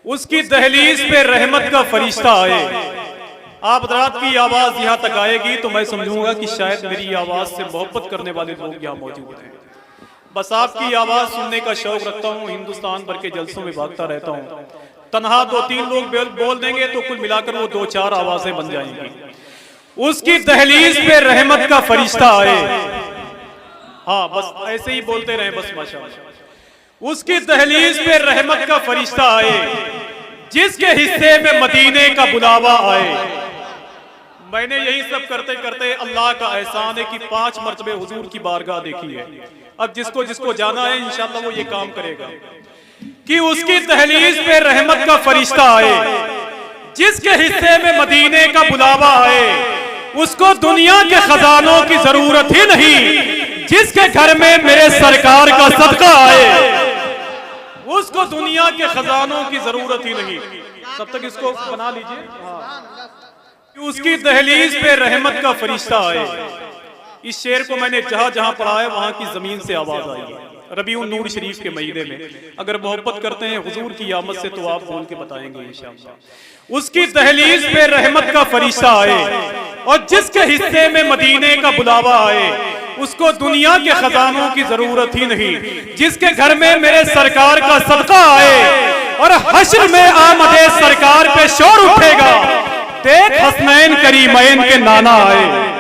उसकी दहलीज पे रहमत का फरिश्ता आए। आप हज़रात की आवाज़ यहाँ तक आएगी तो मैं समझूंगा कि शायद मेरी आवाज़ से मोहब्बत करने वाले लोग यहाँ मौजूद हैं। बस आपकी आवाज़ सुनने का शौक रखता हूँ, हिंदुस्तान भर के जलसों में भागता रहता हूँ। तनहा 2-3 लोग बोल देंगे तो कुल मिलाकर वो 2-4 आवाज़ें बन जाएंगी। उसकी दहलीज पे रहमत का फरिश्ता आए। हाँ, बस ऐसे ही बोलते रहे बस माशाअल्लाह। उसकी दहलीज पे रहमत का फरिश्ता आए, जिसके हिस्से में मदीने का बुलावा आए। मैंने यही सब करते करते अल्लाह का एहसान है कि 5 मरतबे हुजूर की बारगाह देखी है। अब जिसको जिसको जाना है इंशाअल्लाह वो ये काम करेगा कि उसकी दहलीज पे रहमत का फरिश्ता आए, जिसके हिस्से में मदीने का बुलावा आए। उसको दुनिया के खजानों की जरूरत ही नहीं, जिसके घर में मेरे सरकार का सदका आए। उसको दुनिया के खजानों की जरूरत ही नहीं। तब तक इसको बना लीजिए। उसकी दहलीज पे रहमत का फरिश्ता आए। इस शेर को मैंने जहां जहां पढ़ा है वहां की जमीन से आवाज आई है। रबीउन नूर शरीफ के महीने में अगर मोहब्बत करते हैं हुजूर की आमद से तो आप बोल के बताएंगे इंशाअल्लाह। उसकी दहलीज पे रहमत का फरिश्ता आए और जिसके हिस्से में मदीने का बुलावा आए। उसको दुनिया के खजानों की जरूरत ही नहीं, जिसके घर में मेरे सरकार का सदका आए। और हश्र में आमदे सरकार पे शोर उठेगा, देख हसनैन करीमैन के नाना आए।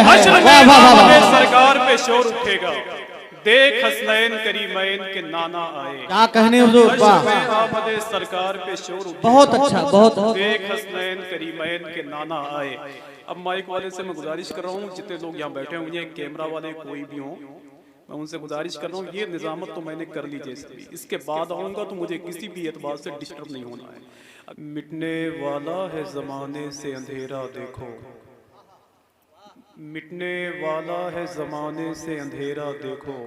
हश्र में आमदे सरकार पे शोर उठेगा, देख हसनैन करीमैन के नाना आए। क्या कहने हुजूर, आमदे सरकार पे शोर उठेगा, बहुत अच्छा, बहुत देख हसनैन करीमैन के नाना आए। अब माइक वाले से मैं गुजारिश कर रहा हूँ, जितने लोग यहाँ बैठे हुए हैं, कैमरा वाले कोई भी हों, मैं उनसे गुजारिश कर रहा हूँ ये निजामत तो मैंने कर ली जैसे इसके बाद आऊँगा तो मुझे किसी भी एतबार से डिस्टर्ब नहीं होना है। मिटने वाला है ज़माने से अंधेरा देखो, मिटने वाला है ज़माने से अंधेरा देखो,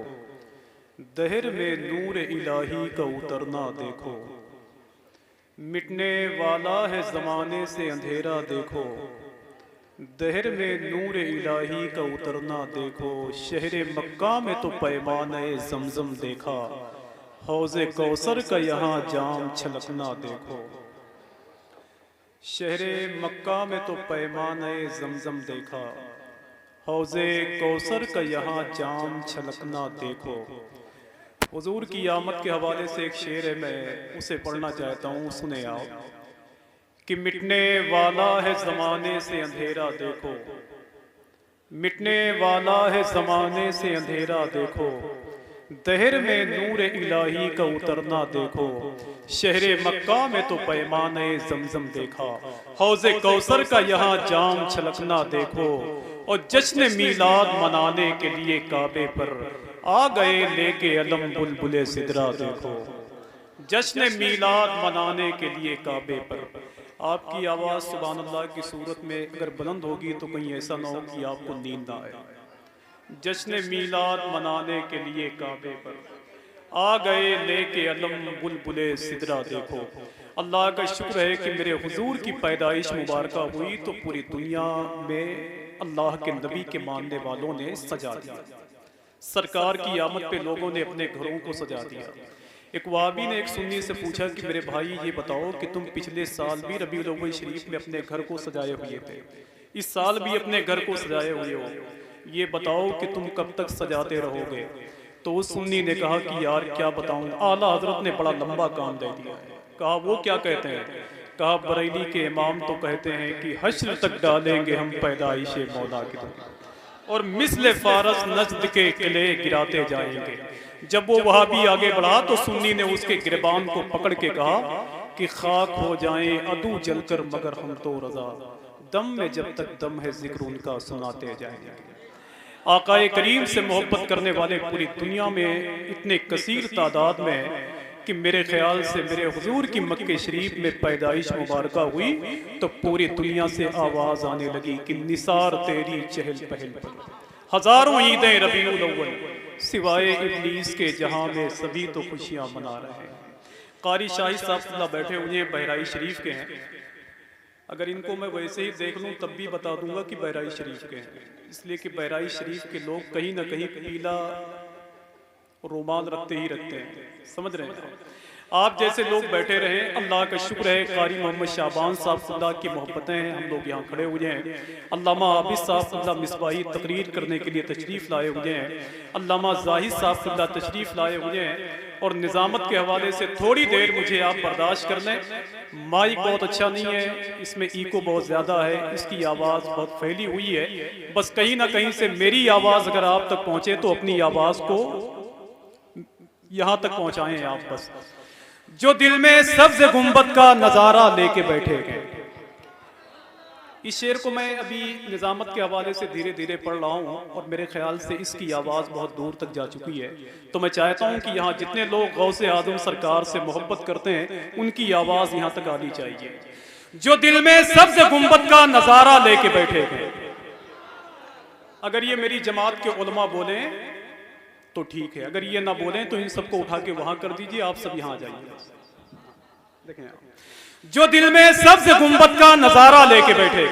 दहर में नूर इलाही का उतरना देखो। मिटने वाला है ज़माने से अंधेरा देखो, दहर में नूर इलाही का उतरना देखो। शहर मक्का में तो पैमाने जमजम देखा, हौज़े कौसर का यहाँ जाम छलकना देखो। शहर मक्का में तो पैमाने जमजम देखा, हौज़े कौसर का यहाँ जाम छलकना देखो। हुजूर की आमद के हवाले से एक शेर है, मैं उसे पढ़ना चाहता हूँ, सुने आप। कि मिटने वाला है ज़माने से अंधेरा देखो, मिटने वाला है ज़माने से अंधेरा देखो, दहर में नूर इलाही का उतरना देखो। शहर मक्का में तो पैमाने जमजम देखा, हौज़े कौसर का यहाँ जाम छलकना देखो। और जश्न मीलाद मनाने के लिए काबे पर आ गए लेके अलम बुलबुले सिदरा देखो। जश्न मीलाद मनाने के लिए काबे पर आपकी आवाज़ सुभान अल्लाह की सूरत में अगर बुलंद होगी तो कहीं ऐसा ना हो कि आपको नींद ना आए। जश्न मीलाद मनाने के लिए काबे पर आ गए लेके अलम बुलबुले सिदरा देखो। अल्लाह का शुक्र है कि मेरे हुजूर की पैदाइश मुबारक हुई तो पूरी दुनिया में अल्लाह के नबी के मानने वालों ने सजा दिया। सरकार की आमद पे लोगों ने अपने घरों को सजा दिया। एक वाबी ने एक सुन्नी से पूछा कि मेरे भाई ये बताओ कि तुम पिछले साल भी रबीउल अव्वल शरीफ में अपने घर को सजाए हुए थे, इस साल भी अपने घर को सजाए हुए हो, ये बताओ कि तुम कब तक सजाते रहोगे। तो उस सुन्नी ने कहा कि यार क्या बताऊं, आला हजरत ने बड़ा लंबा काम दे दिया है। कहा वो क्या कहते हैं? कहा बरेली के इमाम तो कहते हैं कि हश्र तक डालेंगे हम पैदाइश मौला की दुनिया, और मिस्ल फारस नजद के किले गिराते जाएंगे। जब वो वहां भी आगे बढ़ा तो सुन्नी ने उसके गिरबान को पकड़ के कहा कि खाक हो जाएं अदू जलकर मगर हम तो रजा, दम में जब तक दम है जिक्र उनका सुनाते जाएंगे। आकाए करीम से मोहब्बत करने वाले पूरी दुनिया में इतने कसीर तादाद में कि मेरे ख्याल से मेरे हुजूर की मक्के शरीफ में पैदाइश मुबारक हुई तो पूरी दुनिया से आवाज़ आने लगी कि निसार तेरी चहल पहल पर, हजारों ईदें रबीउल अव्वल सिवाय इब्लीस के जहां में सभी तो खुशियां मना रहे हैं। कारी शाही साहब बैठे हुए हैं, बहराई शरीफ के हैं। अगर इनको मैं वैसे ही देख लूं तब भी बता दूंगा कि बहराई शरीफ के हैं, इसलिए कि बहराई शरीफ के लोग कहीं ना कहीं पीला रुमाल रखते ही रखते हैं, समझ रहे हैं। आप जैसे लोग बैठे रहे, अल्लाह का शुक्र है। कारी मोहम्मद शाबान साहब खुदा की मोहब्बतें हैं, हम लोग यहाँ खड़े हुए हैं। अल्लामा आबिद साहब खुदा मिसबाही तकरीर करने के लिए तशरीफ़ लाए हुए हैं। अल्लामा जाहिद साहब खुदा तशरीफ़ लाए हुए हैं। और निज़ामत के हवाले से थोड़ी देर मुझे आप बर्दाश्त कर लें। माइक बहुत अच्छा नहीं है, इसमें इको बहुत ज़्यादा है, इसकी आवाज़ बहुत फैली हुई है। बस कहीं ना कहीं से मेरी आवाज़ अगर आप तक पहुँचे तो अपनी आवाज़ को यहाँ तक पहुँचाएँ आप बस। जो दिल में सब्ज़ गुंबद का नज़ारा लेके बैठे गए। इस शेर को मैं अभी निज़ामत के हवाले से धीरे धीरे पढ़ रहा हूँ और मेरे ख्याल से इसकी आवाज़ बहुत दूर तक जा चुकी है। तो मैं चाहता हूँ कि यहाँ जितने लोग गौसे आज़म सरकार से मोहब्बत करते हैं उनकी आवाज़ यहाँ तक आनी चाहिए। जो दिल में सब्ज़ गुंबद का नज़ारा लेके बैठे गए। अगर ये मेरी जमात के उलमा बोले तो ठीक है, अगर ये ना बोलें तो इन सबको उठा के वहां कर दीजिए। आप सब यहाँ आ जाइए। देखें, जो दिल में सब्ज़ गुंबद का नजारा लेके बैठे।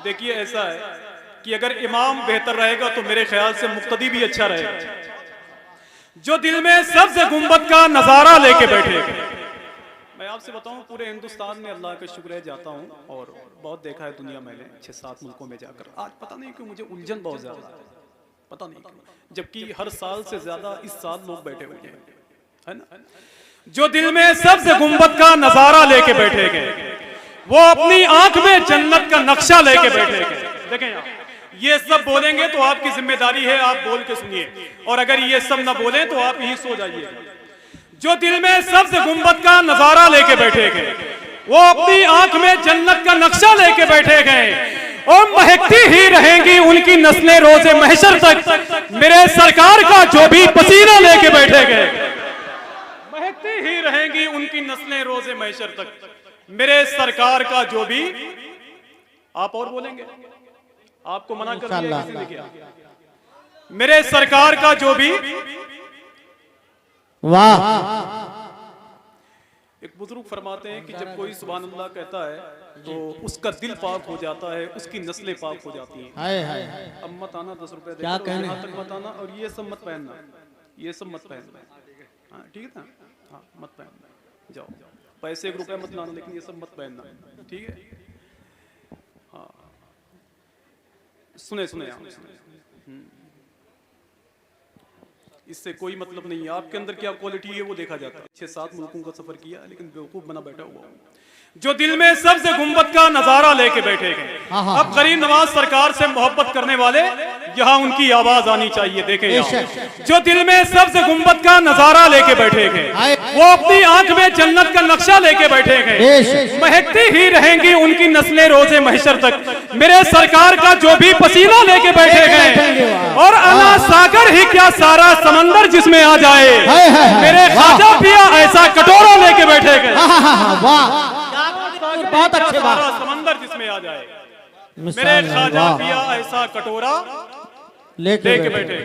देखिए ऐसा है कि अगर इमाम बेहतर रहेगा तो मेरे ख्याल से मुक्तदी भी अच्छा रहेगा। जो दिल में सब्ज़ गुंबद का नजारा लेके बैठे। मैं आपसे बताऊं, पूरे हिंदुस्तान में अल्लाह का शुक्र है जाता हूं और बहुत देखा है दुनिया मैंने 6-7 मुल्कों में जाकर। आज पता नहीं क्यों मुझे उलझन बहुत ज्यादा है, पता नहीं क्यों, जबकि हर साल से ज्यादा इस साल लोग बैठे हुए हैं, है ना। जो दिल में सब्ज़ गुंबद का नजारा लेके बैठे गए, वो अपनी आंख में जन्नत का नक्शा लेके बैठे गए। देखें आप, ये सब बोलेंगे तो आपकी जिम्मेदारी है, आप बोल के सुनिए। और अगर ये सब ना बोले तो आप यहीं सो जाइए। जो दिल में सब्ज़ गुंबद का नजारा लेके बैठे गए, वो अपनी आंख में जन्नत का नक्शा लेके बैठे गए। और महकती ही रहेंगी उनकी नस्लें रोज़े महशर तक। मेरे सरकार का जो भी पसीना लेके बैठे गए, महकती ही रहेंगी उनकी नस्लें रोज़े महशर तक। मेरे सरकार का जो भी, आप और बोलेंगे, आपको मना कर दिया किसी ने क्या? मेरे सरकार का जो भी, वाह। एक बुजुर्ग फरमाते हैं कि जब कोई सुभान अल्लाह कहता है तो उसका दिल पाक हो जाता है, उसकी नस्लें पाक हो जाती हैं। हाय हाय, अब मत आना 10 रुपए क्या कहने, यहाँ तक मत आना और ये सब मत पहनना, ये सब मत पहनना। हाँ ठीक है ना, हाँ मत पहनना, जाओ पैसे 1 रुपया मत लाना, लेकिन ये सब मत पहनना, ठीक है। हाँ सुने सुने आप, इससे कोई मतलब नहीं है। आपके अंदर क्या क्वालिटी है वो देखा जाता है। 6-7 मुल्कों का सफर किया लेकिन बेवकूफ बना बैठा हुआ हूँ। जो दिल में सब्ज़ गुंबद का नजारा लेके बैठे गए। अब गरीब नवाज सरकार से मोहब्बत करने वाले यहाँ उनकी आवाज आनी चाहिए। देखें, जो दिल में सब्ज़ गुंबद का नजारा लेके बैठे गए, वो अपनी आंख में जन्नत का नक्शा लेके बैठे गए। महकती ही रहेंगी उनकी नस्लें रोज़े महशर तक। मेरे सरकार का जो भी पसीना लेके बैठे गए, और अना सागर ही क्या सारा समंदर जिसमें आ जाए। मेरे ख्वाजा पिया ऐसा कटोरा लेके बैठे गए। बहुत अच्छे बात, समंदर जिसमें आ जाए। मेरे ख्वाजा पिया ऐसा कटोरा लेके बैठे।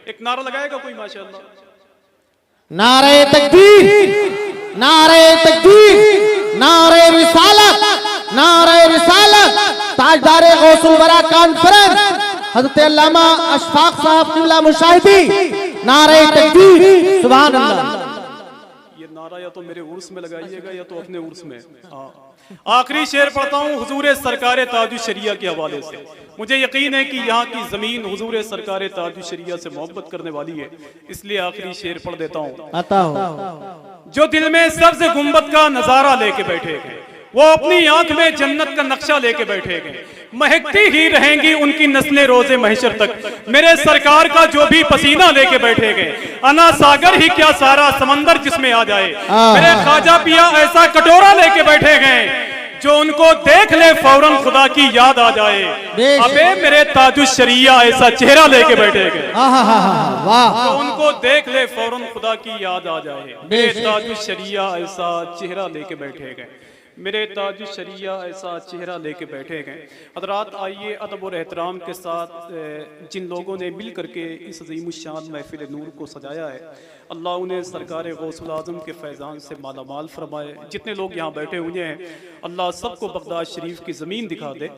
एक नारा लगाएगा कोई माशाअल्लाह? नारे तकबीर, नारे तकबीर, नारे रिसालत, नारे रिसालत। ताजदारे गौसुल वरा कॉन्फ्रेंस हज़रत अल्लामा अशफाक साहब किबला मुशाहिदी, नारे तकबीर, सुभान अल्लाह। ये नारा या तो मेरे उर्स में लगाइएगा या तो अपने उर्स में। आखिरी शेर पढ़ता हूँ हुजूर सरकार ताजुश शरिया के हवाले से। मुझे यकीन है कि यहाँ की जमीन हुजूर सरकार ताजुश शरिया से मोहब्बत करने वाली है, इसलिए आखिरी शेर पढ़ देता हूँ। आता हो। जो दिल में सब्ज़ गुंबद का नजारा लेके बैठे गए, वो अपनी आंख में जन्नत का नक्शा लेके बैठे गए। महकती ही रहेंगी उनकी नस्लें रोज़े महशर तक। मेरे सरकार का जो भी पसीना लेके बैठे गए, अना सागर ही क्या सारा समंदर जिसमें आ जाए। मेरे ख्वाजा पिया ऐसा कटोरा लेके बैठे गए, जो उनको देख ले फौरन खुदा की याद आ जाए। अबे मेरे ताजुश शरिया ऐसा चेहरा लेके बैठे गए, जो उनको देख ले फौरन खुदा की याद आ जाए। मेरे ताजुश शरिया ऐसा चेहरा लेके बैठे गए, मेरे ताजुश शरिया ऐसा चेहरा लेके बैठे गए। हज़रात आइए अदब और एहतराम के साथ जिन लोगों ने मिल करके इस अज़ीमुश्शान महफिल नूर को सजाया है, अल्लाह उन्हें सरकार गौसुल आज़म के फैज़ान से माला माल फरमाए। जितने लोग यहाँ बैठे हुए हैं, अल्लाह सबको बगदाद शरीफ की ज़मीन दिखा दे।